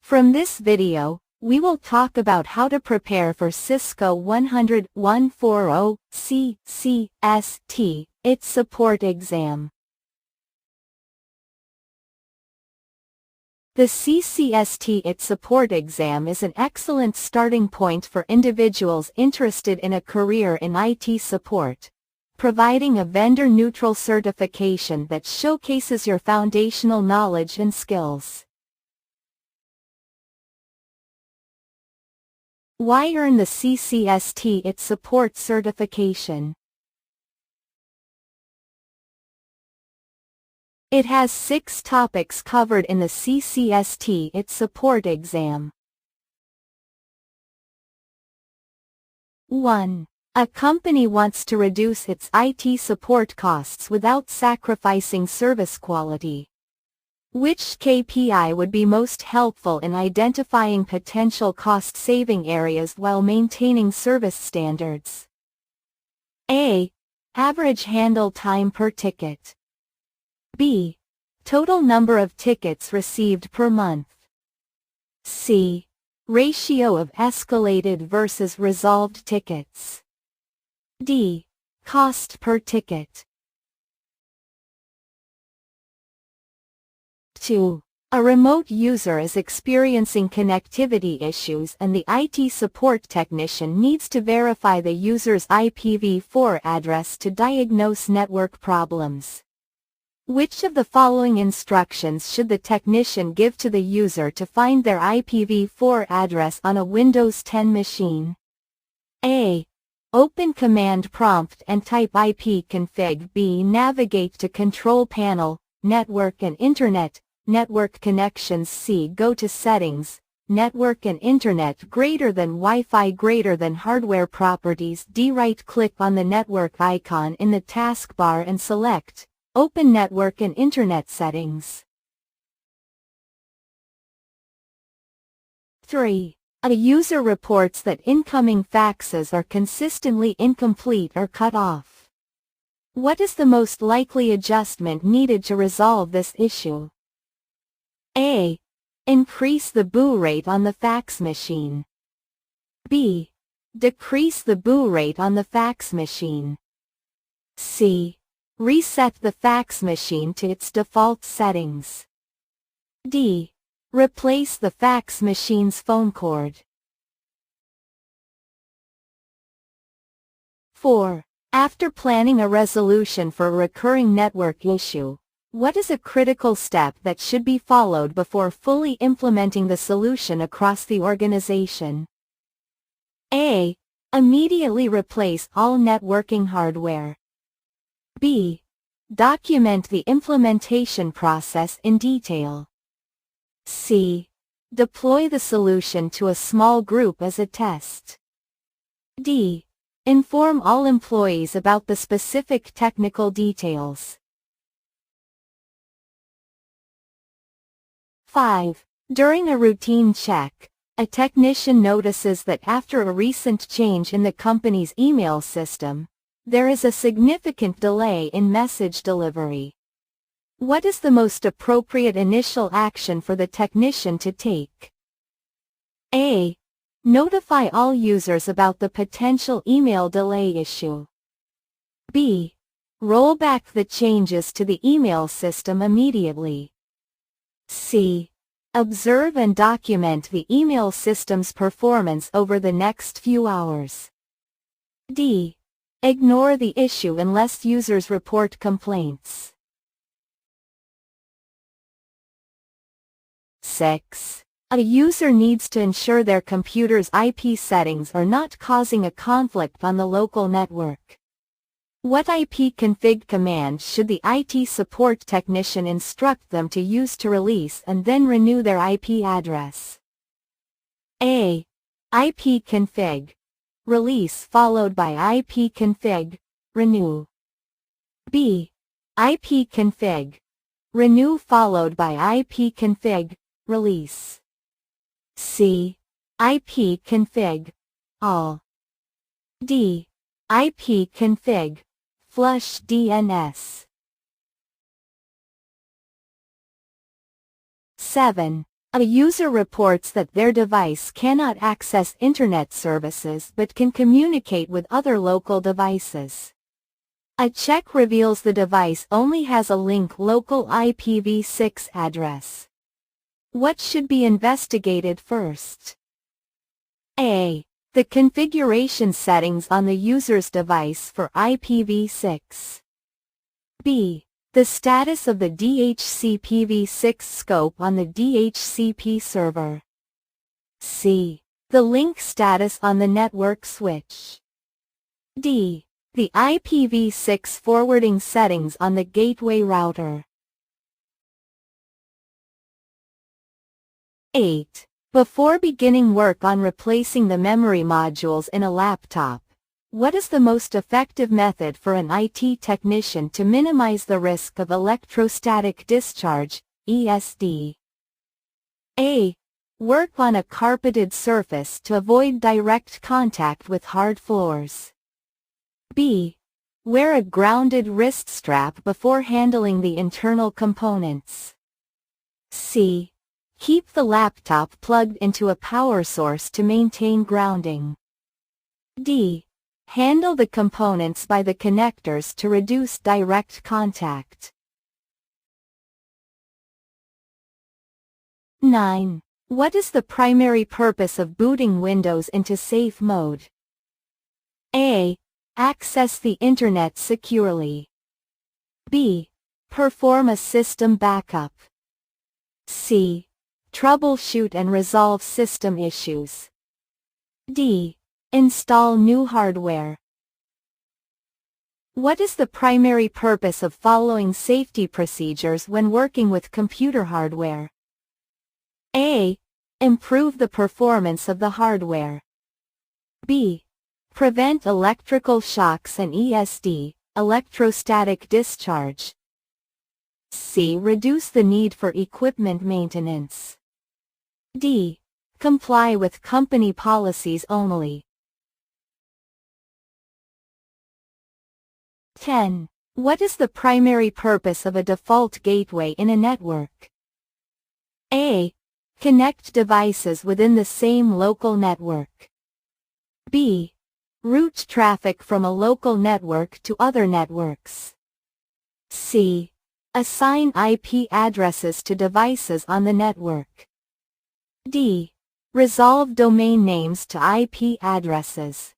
From this video, we will talk about how to prepare for Cisco 100-140 CCST, its support exam. The CCST its support exam is an excellent starting point for individuals interested in a career in IT support, providing a vendor-neutral certification that showcases your foundational knowledge and skills. Why earn the CCST its support certification? It has 6 topics covered in the CCST its support exam. 1. A company wants to reduce its IT support costs without sacrificing service quality. Which KPI would be most helpful in identifying potential cost-saving areas while maintaining service standards? A. Average handle time per ticket. B. Total number of tickets received per month. C. Ratio of escalated versus resolved tickets. D. Cost per ticket. 2. A remote user is experiencing connectivity issues and the IT support technician needs to verify the user's IPv4 address to diagnose network problems. Which of the following instructions should the technician give to the user to find their IPv4 address on a Windows 10 machine? A. Open command prompt and type ipconfig. B. Navigate to control panel, network and internet, network connections. C. Go to settings, network and internet greater than Wi-Fi greater than hardware properties. D. Right-click on the network icon in the taskbar and select Open Network and Internet Settings. 3. A user reports that incoming faxes are consistently incomplete or cut off. What is the most likely adjustment needed to resolve this issue? A. Increase the boot rate on the fax machine. B. Decrease the boot rate on the fax machine. C. Reset the fax machine to its default settings. D. Replace the fax machine's phone cord. 4. After planning a resolution for a recurring network issue, what is a critical step that should be followed before fully implementing the solution across the organization? A. Immediately replace all networking hardware. B. Document the implementation process in detail. C. Deploy the solution to a small group as a test. D. Inform all employees about the specific technical details. 5. During a routine check, a technician notices that after a recent change in the company's email system, there is a significant delay in message delivery. What is the most appropriate initial action for the technician to take? A. Notify all users about the potential email delay issue. B. Roll back the changes to the email system immediately. C. Observe and document the email system's performance over the next few hours. D. Ignore the issue unless users report complaints. 6. A user needs to ensure their computer's IP settings are not causing a conflict on the local network. What ipconfig command should the IT support technician instruct them to use to release and then renew their IP address? A. ipconfig release followed by ipconfig renew. B. ipconfig renew followed by ipconfig release. C. ipconfig all. D. ipconfig flush DNS. 7. A user reports that their device cannot access internet services but can communicate with other local devices. A check reveals the device only has a linked local IPv6 address. What should be investigated first? A. The configuration settings on the user's device for IPv6. B. The status of the DHCPv6 scope on the DHCP server. C. The link status on the network switch. D. The IPv6 forwarding settings on the gateway router. 8. Before beginning work on replacing the memory modules in a laptop, what is the most effective method for an IT technician to minimize the risk of electrostatic discharge, ESD? A. Work on a carpeted surface to avoid direct contact with hard floors. B. Wear a grounded wrist strap before handling the internal components. C. Keep the laptop plugged into a power source to maintain grounding. D. Handle the components by the connectors to reduce direct contact. 9. What is the primary purpose of booting Windows into safe mode? A. Access the internet securely. B. Perform a system backup. C. Troubleshoot and resolve system issues. D. Install new hardware. What is the primary purpose of following safety procedures when working with computer hardware? A. Improve the performance of the hardware. B. Prevent electrical shocks and ESD, electrostatic discharge. C. Reduce the need for equipment maintenance. D. Comply with company policies only. 10. What is the primary purpose of a default gateway in a network? A. Connect devices within the same local network. B. Route traffic from a local network to other networks. C. Assign IP addresses to devices on the network. D. Resolve domain names to IP addresses.